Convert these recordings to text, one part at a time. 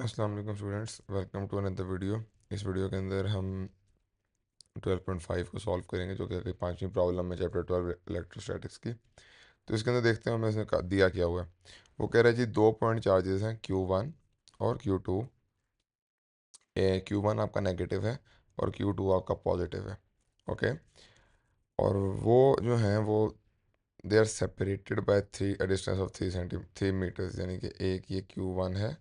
अस्सलाम वालेकुम students, welcome to another video. इस वीडियो के अंदर हम 12.5 को सॉल्व करेंगे, जो कि पांचवी प्रॉब्लम है चैप्टर 12 इलेक्ट्रोस्टैटिक्स की। तो इसके अंदर देखते हैं हमें इसने दिया क्या हुआ है। वो कह रहा है जी, 2 पॉइंट चार्जेस हैं Q1 और Q2। Q1 आपका नेगेटिव है और Q2 आपका पॉजिटिव है। ओके। और वो जो हैं वो they are separated by distance of 3 metres, यानी कि एक ये Q1 है,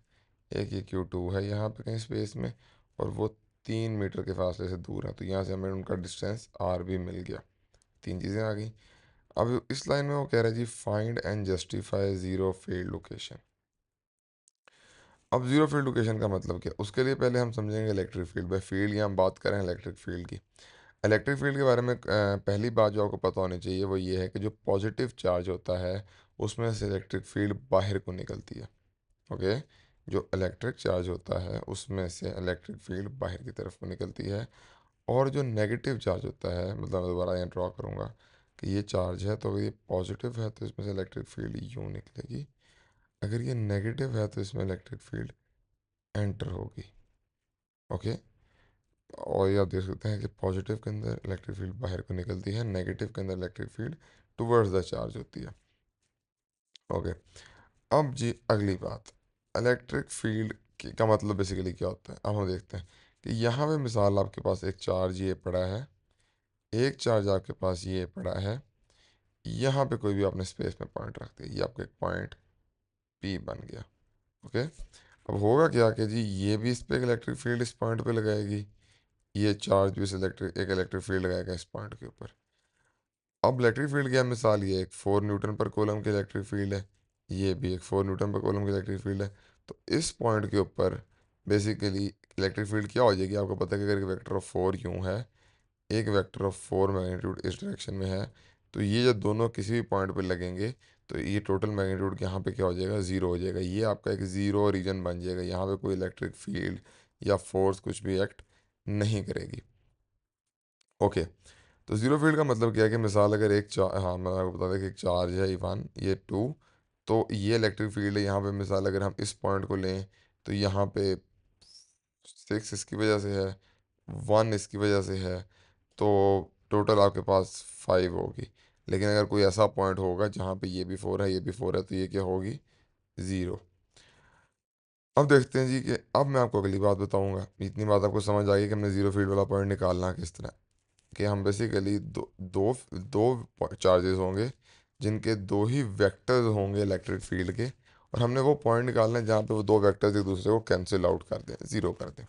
एक ये Q2 है यहाँ पे कहीं स्पेस में, और वो 3 मीटर के फासले से दूर है। तो यहाँ से हमें उनका डिस्टेंस R भी मिल गया। तीन चीज़ें आ गई। अब इस लाइन में वो कह रहा है जी, find and justify zero field location. अब ज़ीरो फील्ड लोकेशन का मतलब क्या, उसके लिए पहले हम समझेंगे इलेक्ट्रिक फील्ड। बाय फील्ड यहाँ हम बात करें इलेक्ट्रिक फील्ड की। इलेक्ट्रिक फील्ड के बारे में पहली बात जो आपको पता होनी चाहिए वो ये है कि जो पॉजिटिव चार्ज होता है उसमें से इलेक्ट्रिक फील्ड बाहर को निकलती है। ओके। जो इलेक्ट्रिक चार्ज होता है उसमें से इलेक्ट्रिक फील्ड बाहर की तरफ को निकलती है। और जो नेगेटिव चार्ज होता है, मतलब दोबारा यहाँ ड्रॉ करूँगा कि ये चार्ज है, तो अगर ये पॉजिटिव है तो इसमें से इलेक्ट्रिक फील्ड यूँ निकलेगी। अगर ये नेगेटिव है तो इसमें इलेक्ट्रिक फील्ड एंटर होगी। ओके। और ये आप देख सकते हैं कि पॉजिटिव के अंदर इलेक्ट्रिक फील्ड बाहर को निकलती है, नेगेटिव के अंदर electric field towards the charge होती है। ओके। अब जी अगली बात, इलेक्ट्रिक फील्ड का मतलब बेसिकली क्या होता है, अब हम देखते हैं कि यहाँ पे मिसाल आपके पास एक चार्ज ये पड़ा है, एक चार्ज आपके पास ये पड़ा है, यहाँ पे कोई भी आपने स्पेस में पॉइंट रख दिया, ये आपका एक पॉइंट P बन गया। ओके। अब होगा क्या कि जी ये भी इस पे एक इलेक्ट्रिक फील्ड इस पॉइंट पे लगाएगी, ये चार्ज भी एक इलेक्ट्रिक फील्ड लगाएगा इस पॉइंट के ऊपर। अब इलेक्ट्रिक फील्ड की मिसाल, ये एक 4 न्यूटन पर कूलम की इलेक्ट्रिक फील्ड है, ये भी एक 4 न्यूटन पर कूलम की इलेक्ट्रिक फील्ड है। तो इस पॉइंट के ऊपर बेसिकली इलेक्ट्रिक फील्ड क्या हो जाएगी, आपको पता है कि अगर एक वेक्टर ऑफ 4 यूँ है, एक वेक्टर ऑफ 4 मैग्नीट्यूड इस डायरेक्शन में है, तो ये जब दोनों किसी भी पॉइंट पर लगेंगे तो ये टोटल मैग्नीट्यूड यहाँ पे क्या हो जाएगा, ज़ीरो हो जाएगा। ये आपका एक ज़ीरो रीजन बन जाएगा, यहाँ पे कोई इलेक्ट्रिक फील्ड या फोर्स कुछ भी एक्ट नहीं करेगी। ओके। तो जीरो फील्ड का मतलब क्या है कि मिसाल अगर हाँ मैं आपको बता दें कि एक चार्ज है E1, ये 2, तो ये इलेक्ट्रिक फील्ड है यहाँ पे। मिसाल अगर हम इस पॉइंट को लें तो यहाँ पे 6 इसकी वजह से है, 1 इसकी वजह से है, तो टोटल आपके पास 5 होगी। लेकिन अगर कोई ऐसा पॉइंट होगा जहाँ पे ये भी 4 है, ये भी 4 है, तो ये क्या होगी, ज़ीरो। अब देखते हैं जी कि अब मैं आपको अगली बात बताऊंगा। इतनी बात आपको समझ आ गई कि हमने जीरो फील्ड वाला पॉइंट निकालना किस तरह, कि हम बेसिकली दो दो दो चार्जेस होंगे जिनके दो ही वेक्टर्स होंगे इलेक्ट्रिक फील्ड के, और हमने वो पॉइंट निकालना है जहाँ पे वो दो वेक्टर्स एक दूसरे को कैंसिल आउट कर दें, ज़ीरो कर दें।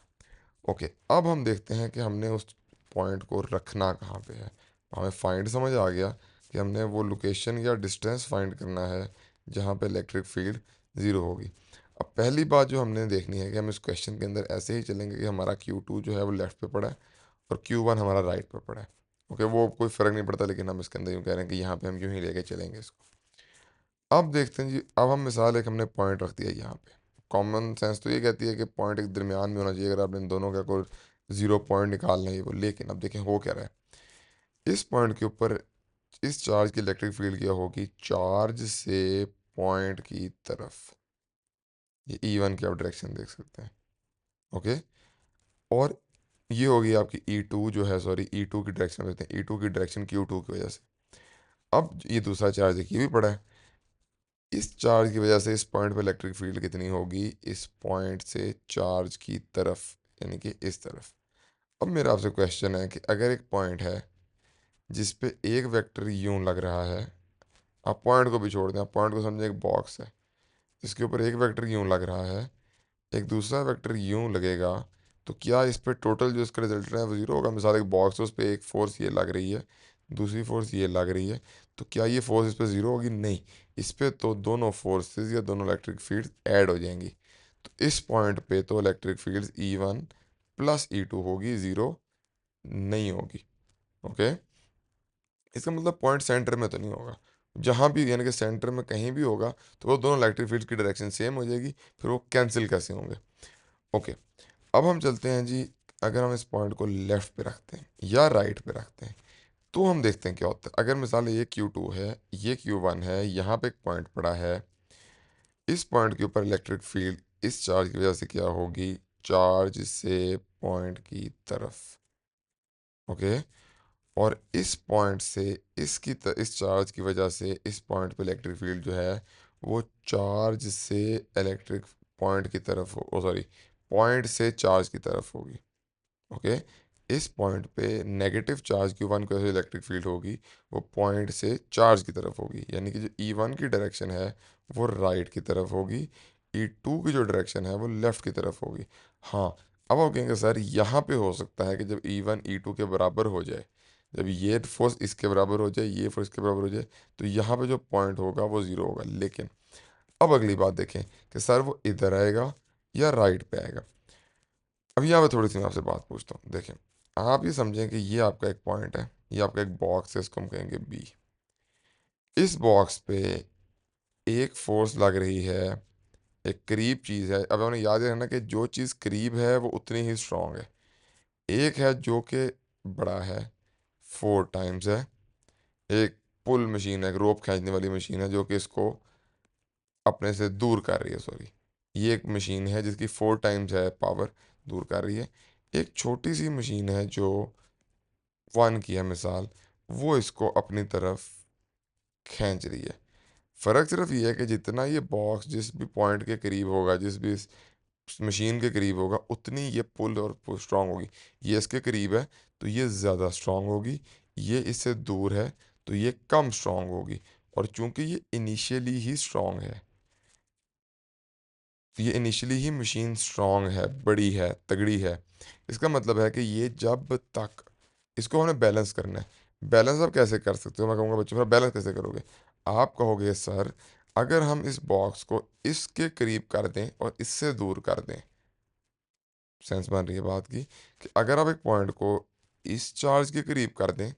ओके। अब हम देखते हैं कि हमने उस पॉइंट को रखना कहाँ पे है। हमें फाइंड समझ आ गया कि हमने वो लोकेशन या डिस्टेंस फाइंड करना है जहाँ पे इलेक्ट्रिक फील्ड ज़ीरो होगी। अब पहली बात जो हमने देखनी है कि हम इस क्वेश्चन के अंदर ऐसे ही चलेंगे कि हमारा Q2 जो है वो लेफ्ट पे पड़ा है और Q1 हमारा राइट पे पड़ा है। ओके, वो कोई फ़र्क नहीं पड़ता, लेकिन हम इसके अंदर यूँ कह रहे हैं कि यहाँ पे हम यूँ ही लेके चलेंगे इसको। अब देखते हैं जी, अब हम मिसाल एक हमने पॉइंट रख दिया यहाँ पे। कॉमन सेंस तो ये कहती है कि पॉइंट एक दरमियान में होना चाहिए अगर आपने इन दोनों का कोई ज़ीरो पॉइंट निकालना है वो। लेकिन अब देखें हो क्या रहा है, इस पॉइंट के ऊपर इस चार्ज की इलेक्ट्रिक फील्ड क्या होगी, चार्ज से पॉइंट की तरफ। ये E1 की आप डायरेक्शन देख सकते हैं। ओके। और ये होगी आपकी E2 जो है, सॉरी E2 की डायरेक्शन देते हैं, E2 की डायरेक्शन Q2 की वजह से। अब ये दूसरा चार्ज एक ये भी पड़ा है, इस चार्ज की वजह से इस पॉइंट पे इलेक्ट्रिक फील्ड कितनी होगी, इस पॉइंट से चार्ज की तरफ, यानी कि इस तरफ। अब मेरा आपसे क्वेश्चन है कि अगर एक पॉइंट है जिस पे एक वेक्टर यूं लग रहा है, आप पॉइंट को भी छोड़ दें, आप पॉइंट को समझें एक बॉक्स है, इसके ऊपर एक वेक्टर यूं लग रहा है, एक दूसरा वेक्टर यूं लगेगा, तो क्या इस पे टोटल जो इसका रिजल्ट है वो जीरो होगा। मिसाल एक बॉक्स है, उस पर एक फोर्स ये लग रही है, दूसरी फोर्स ये लग रही है, तो क्या ये फोर्स इस पे ज़ीरो होगी, नहीं। इस पे तो दोनों फोर्सेस या दोनों इलेक्ट्रिक फील्ड ऐड हो जाएंगी। तो इस पॉइंट पे तो electric field E1 plus E2 होगी, ज़ीरो नहीं होगी। ओके। इसका मतलब पॉइंट सेंटर में तो नहीं होगा, जहाँ भी यानी कि सेंटर में कहीं भी होगा तो वो दोनों इलेक्ट्रिक फील्ड की डायरेक्शन सेम हो जाएगी, फिर वो कैंसिल कैसे होंगे। ओके। अब हम चलते हैं जी, अगर हम इस पॉइंट को लेफ्ट पे रखते हैं या राइट पे रखते हैं तो हम देखते हैं क्या होता है। अगर मिसाल ये Q2 है, ये Q1 है, यहाँ पे एक पॉइंट पड़ा है, इस पॉइंट के ऊपर इलेक्ट्रिक फील्ड इस चार्ज की वजह से क्या होगी, चार्ज से पॉइंट की तरफ। ओके। और इस पॉइंट से इस चार्ज की वजह से इस पॉइंट पे इलेक्ट्रिक फील्ड जो है वो चार्ज से इलेक्ट्रिक पॉइंट की तरफ हो, सॉरी, पॉइंट से चार्ज की तरफ होगी। ओके। इस पॉइंट पे नेगेटिव चार्ज Q1 की वजह से इलेक्ट्रिक फील्ड होगी, वो पॉइंट से चार्ज की तरफ होगी, यानी कि जो E1 की डायरेक्शन है वो राइट की तरफ होगी, E2 की जो डायरेक्शन है वो लेफ्ट की तरफ होगी। हाँ, अब आप कहेंगे सर यहाँ पे हो सकता है कि जब E1 E2 के बराबर हो जाए, जब ये फोर्स इसके बराबर हो जाए, ये फोर्स इसके बराबर हो जाए, तो यहाँ पे जो पॉइंट होगा वो ज़ीरो होगा। लेकिन अब अगली बात देखें कि सर वो इधर आएगा या राइट पे आएगा। अब यहाँ पे थोड़ी सी मैं आपसे बात पूछता हूँ। देखें, आप ये समझें कि ये आपका एक पॉइंट है, ये आपका एक बॉक्स है, इसको हम कहेंगे बी। इस बॉक्स पे एक फोर्स लग रही है, एक करीब चीज़ है। अब हमें याद रखना कि जो चीज़ करीब है वो उतनी ही स्ट्रांग है। एक है जो कि बड़ा है, 4 टाइम्स है। एक पुल मशीन है, एक रोप खींचने वाली मशीन है जो कि इसको अपने से दूर कर रही है, सॉरी, ये एक मशीन है जिसकी 4 टाइम्स है पावर, दूर कर रही है। एक छोटी सी मशीन है जो 1 की है मिसाल, वो इसको अपनी तरफ खींच रही है। फ़र्क सिर्फ ये है कि जितना ये बॉक्स जिस भी पॉइंट के करीब होगा, जिस भी इस मशीन के करीब होगा, उतनी ये पुल और स्ट्रांग होगी। ये इसके करीब है तो ये ज़्यादा स्ट्रांग होगी, ये इससे दूर है तो ये कम स्ट्रांग होगी। और चूंकि ये इनिशियली ही स्ट्रांग है, तो ये इनिशियली ही मशीन स्ट्रांग है, बड़ी है, तगड़ी है, इसका मतलब है कि ये जब तक इसको हमने बैलेंस करना है। बैलेंस आप कैसे कर सकते हो, मैं कहूँगा बच्चों, मेरा बैलेंस कैसे करोगे। आप कहोगे सर अगर हम इस बॉक्स को इसके करीब कर दें और इससे दूर कर दें, सेंस बन रही है बात की, कि अगर आप एक पॉइंट को इस चार्ज के करीब कर दें,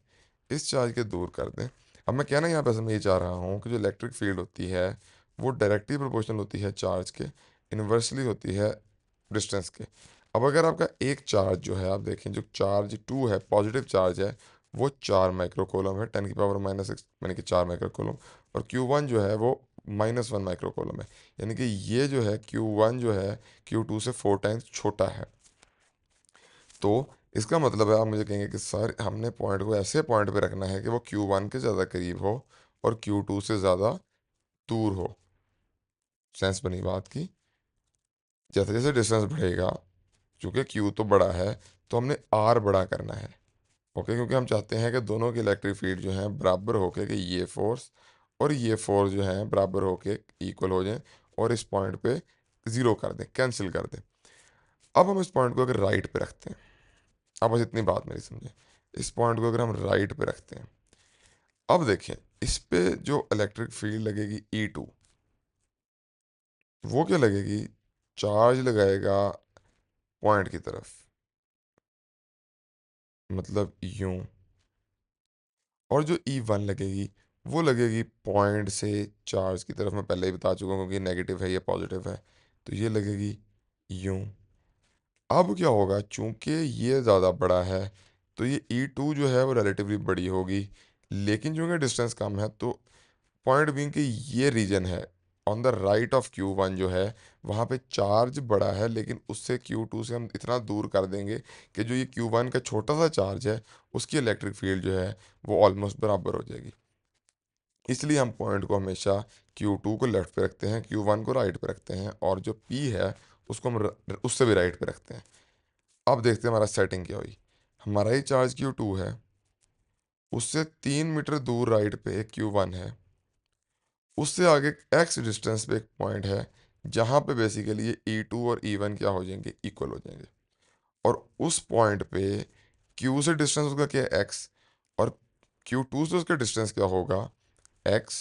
इस चार्ज के दूर कर दें। अब मैं कहना यहाँ पे असल में ये चाह रहा हूँ कि जो इलेक्ट्रिक फील्ड होती है वो डायरेक्टली प्रोपोर्शनल होती है चार्ज के, इन्वर्सली होती है डिस्टेंस के। अब अगर आपका एक चार्ज जो है, आप देखें जो चार्ज 2 है, पॉजिटिव चार्ज है, वो 4 माइक्रोकोलम है, 10 की पावर -6, यानी कि 4 माइक्रोकोलम। और Q1 जो है वो -1 माइक्रोकोलम है, यानी कि ये जो है Q1 जो है Q2 से 4 टाइम्स छोटा है। तो इसका मतलब है आप मुझे कहेंगे कि सर हमने पॉइंट को ऐसे पॉइंट पे रखना है कि वो Q1 के ज़्यादा करीब हो और Q2 से ज़्यादा दूर हो। सेंस बनी बात की। जैसे जैसे डिस्टेंस बढ़ेगा, चूंकि Q तो बड़ा है, तो हमने R बड़ा करना है। ओके, क्योंकि हम चाहते हैं कि दोनों की इलेक्ट्रिक फील्ड जो है बराबर होके, कि ये फोर्स और ये फोर्स जो है बराबर होके इक्वल हो जाए और इस पॉइंट पे ज़ीरो कर दें, कैंसिल कर दें। अब हम इस पॉइंट को अगर राइट पे रखते हैं, अब बस इतनी बात मेरी समझे, इस पॉइंट को अगर हम राइट पे रखते हैं, अब देखें इस पे जो इलेक्ट्रिक फील्ड लगेगी E2, वो क्या लगेगी, चार्ज लगाएगा पॉइंट की तरफ, मतलब यूं। और जो E1 लगेगी वो लगेगी पॉइंट से चार्ज की तरफ, मैं पहले ही बता चुका हूँ क्योंकि नेगेटिव है, ये पॉजिटिव है, तो ये लगेगी यूं। अब क्या होगा, चूंकि ये ज़्यादा बड़ा है तो ये E2 जो है वो रिलेटिवली बड़ी होगी, लेकिन चूंकि डिस्टेंस कम है, तो पॉइंट बीइंग कि ये रीजन है on the right of Q1 जो है, वहाँ पे चार्ज बड़ा है, लेकिन उससे Q2 से हम इतना दूर कर देंगे कि जो ये Q1 का छोटा सा चार्ज है उसकी इलेक्ट्रिक फील्ड जो है वो ऑलमोस्ट बराबर हो जाएगी। इसलिए हम पॉइंट को हमेशा Q2 को लेफ्ट पे रखते हैं, Q1 को राइट पे रखते हैं, और जो P है उसको हम उससे भी राइट पे रखते हैं। अब देखते हैं हमारा सेटिंग क्या हुई। हमारा ही चार्ज Q2 है, उससे 3 मीटर दूर राइट पे एक Q1 है, उससे आगे एक्स डिस्टेंस पे एक पॉइंट है जहां पे बेसिकली ये E2 और E1 क्या हो जाएंगे, इक्वल हो जाएंगे। और उस पॉइंट पे Q से डिस्टेंस उसका क्या है, एक्स, और Q2 से उसका डिस्टेंस क्या होगा, एक्स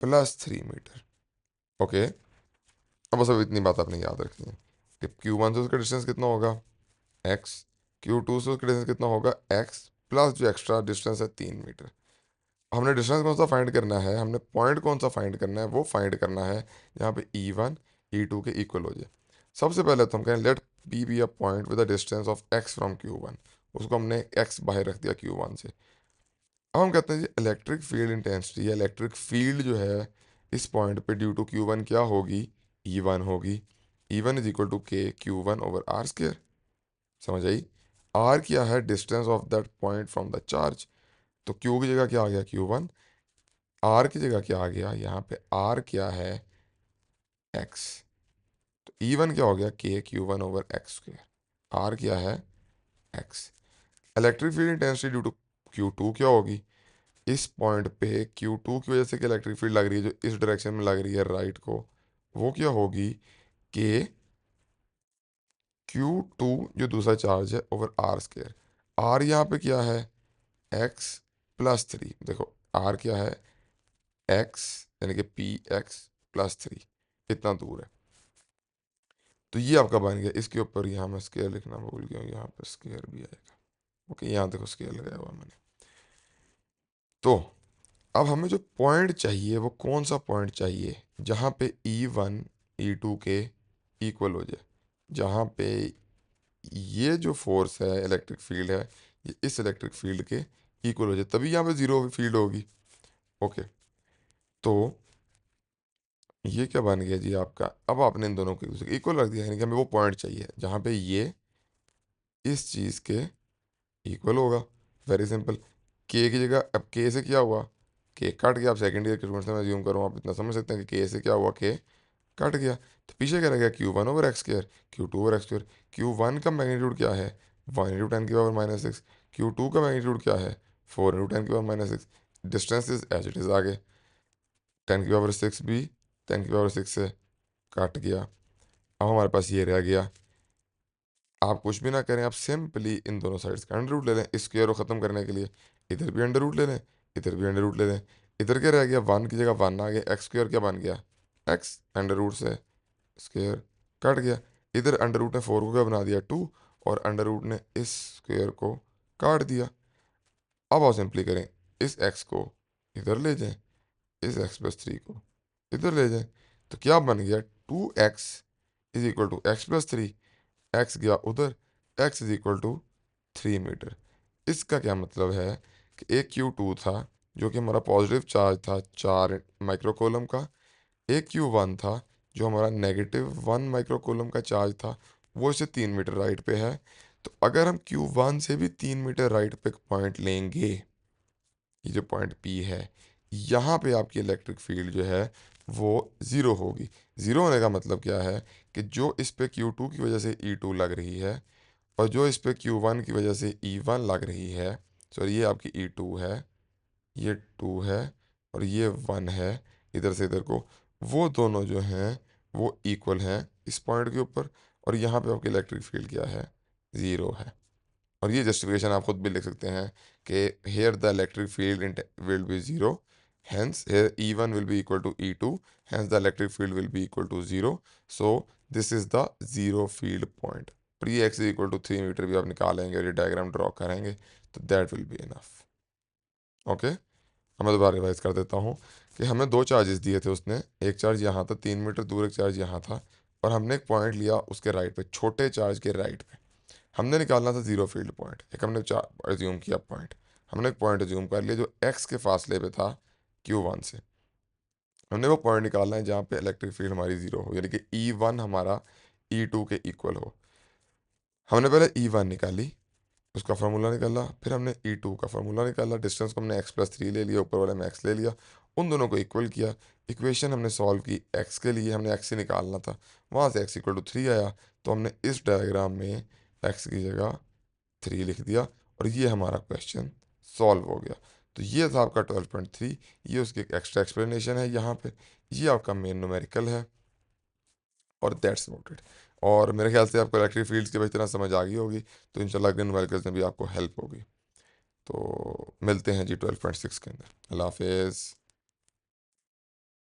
+3 मीटर। ओके। अब बस अब इतनी बात आपने याद रखनी है कि Q1 से उसका डिस्टेंस कितना होगा, एक्स, Q2 से उसका डिस्टेंस कितना होगा, एक्स, प्लस जो एक्स्ट्रा डिस्टेंस है 3 मीटर। हमने डिस्टेंस कौन सा फाइंड करना है, हमने पॉइंट कौन सा फाइंड करना है, वो फाइंड करना है जहाँ पे E1 E2 के इक्वल हो जाए। सबसे पहले तो हम कहें let P be a point with the distance of x from Q1, उसको हमने x बाहर रख दिया Q1 से। अब हम कहते हैं जी इलेक्ट्रिक फील्ड इंटेंसिटी या इलेक्ट्रिक फील्ड जो है इस पॉइंट पे ड्यू टू Q1 क्या होगी, E1 होगी। E1 इज इक्वल टू के Q1 ओवर आर स्क्वायर। समझ आई? आर क्या है? Distance of that point from the charge. तो Q की जगह क्या आ गया? Q1। आर की जगह क्या आ गया? यहाँ पे आर क्या है? एक्स। तो E1 क्या हो गया? के Q1 over x square. R क्या है? X. Electric field intensity due to Q2 क्या होगी? इस पॉइंट पे Q2 की वजह से क्या इलेक्ट्रिक फील्ड लग रही है, जो इस डायरेक्शन में लग रही है राइट को, वो क्या होगी? के Q2 जो दूसरा चार्ज है ओवर आर स्क्वायर। आर यहाँ पे क्या है? X plus three. देखो आर क्या है? एक्स, यानी कि पी एक्स प्लस थ्री, इतना दूर है। तो ये आपका बन गया। इसके ऊपर यहाँ मैं स्केयर लिखना भूल गया हूँ, यहाँ पे स्केयर भी आएगा। ओके, यहाँ देखो स्केयर लगाया हुआ मैंने। तो अब हमें जो पॉइंट चाहिए वो कौन सा पॉइंट चाहिए? जहाँ पे E1 E2 के इक्वल हो जाए, जहाँ पे ये जो फोर्स है, इलेक्ट्रिक फील्ड है, ये इस इलेक्ट्रिक फील्ड के इक्वल हो जाए, तभी यहाँ पे जीरो फील्ड होगी। ओके, तो ये क्या बन गया जी आपका? अब आपने इन दोनों को एक दूसरे के इक्वल रख दिया, यानी कि हमें वो पॉइंट चाहिए जहाँ पे ये इस चीज़ के इक्वल होगा। Very simple. के की जगह अब के से क्या हुआ? के कट गया। आप सेकेंड ईयर के स्टूडेंट्स में ज्यूम करूँ, आप इतना समझ सकते हैं कि के से क्या हुआ? के कट गया। तो पीछे क्या रह गया? Q1 over x square, Q2 over x square. Q1 का मैग्नीट्यूड क्या है? 1 × 10⁻⁻⁶। Q2 का मैग्नीट्यूड क्या है? 4 × 10⁻⁻⁶। Distance is as it is आगे। 10⁻⁶ भी 10⁻⁶ से कट गया। अब हमारे पास ये रह गया। आप कुछ भी ना करें, आप सिंपली इन दोनों साइड्स का अंडर रूट ले लें। इस स्क्वायर को ख़त्म करने के लिए इधर भी अंडर रूट ले लें, इधर भी अंडर रूट ले लें। इधर क्या रह गया? 1 की जगह 1 आ गया। एक्स स्क्वायर क्या बन गया? एक्स। अंडर रूट से स्क्वायर कट गया। इधर अंडर रूट ने 4 को क्या बना दिया? 2। और अंडर रूट ने इस स्क्वायर को काट दिया। अब आप सिंपली करें, इस एक्स को इधर ले जाएं, इस एक्स प्लस थ्री को इधर ले जाएं। तो क्या बन गया? 2x is equal to x plus three. X गया उधर, x is equal to 3 metre. इसका क्या मतलब है कि एक Q2 था जो कि हमारा पॉजिटिव चार्ज था 4 माइक्रोकोलम का। एक Q1 था जो हमारा -1 माइक्रोकोलम का चार्ज था, वो इसे 3 मीटर राइट पे है। तो अगर हम Q1 से भी 3 मीटर राइट पे पॉइंट लेंगे, ये जो पॉइंट P है, यहाँ पे आपकी इलेक्ट्रिक फील्ड जो है वो ज़ीरो होगी। ज़ीरो होने का मतलब क्या है? कि जो इस पे Q2 की वजह से E2 लग रही है, और जो इस पे Q1 की वजह से E1 लग रही है, सॉरी ये आपकी E2 है, ये 2 है, और ये 1 है, इधर से इधर को, वो दोनों जो हैं वो इक्वल हैं इस पॉइंट के ऊपर। और यहाँ पे आपकी इलेक्ट्रिक फील्ड क्या है? ज़ीरो है। और ये जस्टिफिकेशन आप खुद भी लिख सकते हैं कि here the electric field will be zero, hence here E1 will be equal to E2, hence the electric field will be equal to 0, so this is the zero field point। और ये x is equal to 3 metre भी आप निकालेंगे और ये diagram draw करेंगे, तो that will be enough. Okay, मैं दोबारा रिवाइज कर देता हूँ कि हमें दो चार्जेस दिए थे उसने। एक चार्ज यहाँ था 3 मीटर दूर, एक चार्ज यहाँ था, और हमने एक पॉइंट लिया उसके राइट पे, छोटे चार्ज के राइट पे। हमने निकालना था जीरो फील्ड पॉइंट। एक हमने एज्यूम किया पॉइंट, हमने एक पॉइंट एज्यूम कर लिया जो एक्स के फासले पे था Q1 से। हमने वो पॉइंट निकालना है जहाँ पे इलेक्ट्रिक फील्ड हमारी जीरो हो, यानी कि E1 हमारा E2 के इक्वल हो। हमने पहले E1 निकाली, उसका फार्मूला निकाला, फिर हमने E2 का फार्मूला निकाला, डिस्टेंस को हमने x+3 ले लिया, ऊपर वाले में x ले लिया, उन दोनों को इक्वल किया। इक्वेशन हमने सॉल्व की x के लिए, हमने x ही निकालना था, वहाँ से x इक्वल टू 3 आया, तो हमने इस डायग्राम में x की जगह 3 लिख दिया, और ये हमारा क्वेश्चन सॉल्व हो गया। तो ये था आपका 12.3। ये उसकी एक एक्स्ट्रा एक्सप्लेनेशन है यहाँ पे। ये आपका मेन न्यूमेरिकल है, और दैट्स अबाउट इट। और मेरे ख्याल से आपको इलेक्ट्रिक फील्ड्स की बेहतर समझ आ गई होगी, तो इंशाल्लाह अगले न्यूमेरिकल्स में भी आपको हेल्प होगी। तो मिलते हैं जी 12.6 के अंदर। अल्लाह हाफिज़।